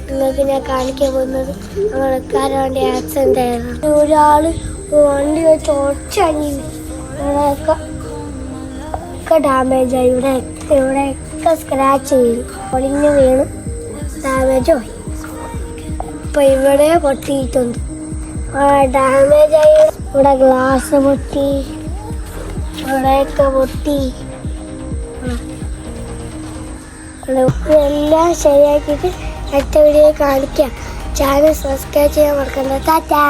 നിങ്ങൾക്ക് ഞാൻ കാണിക്കാൻ പോകുന്നത് നമ്മളെക്കാരുടെ ആക്സിഡന്റ് ആയിരുന്നു. ഒരാള് വണ്ടി വെച്ച് ഒച്ചടി ഒക്കെ ഡാമേജ് ആയി. ഇവിടെയൊക്കെ സ്ക്രാച്ച് ചെയ്തു, പൊളിഞ്ഞ് വീണ് ഡാമേജ് പോയി. ഇപ്പൊ ഇവിടെ പൊട്ടിയിട്ടുണ്ട്, ഡാമേജ് ആയി. ഇവിടെ ഗ്ലാസ് പൊട്ടി, ഇവിടെയൊക്കെ പൊട്ടി. എല്ലാം ശരിയാക്കിയിട്ട് അടുത്ത വീഡിയോ കാണിക്കാം. ചാനൽ സബ്സ്ക്രൈബ് ചെയ്യാൻ മറക്കണ്ട. ടാറ്റാ.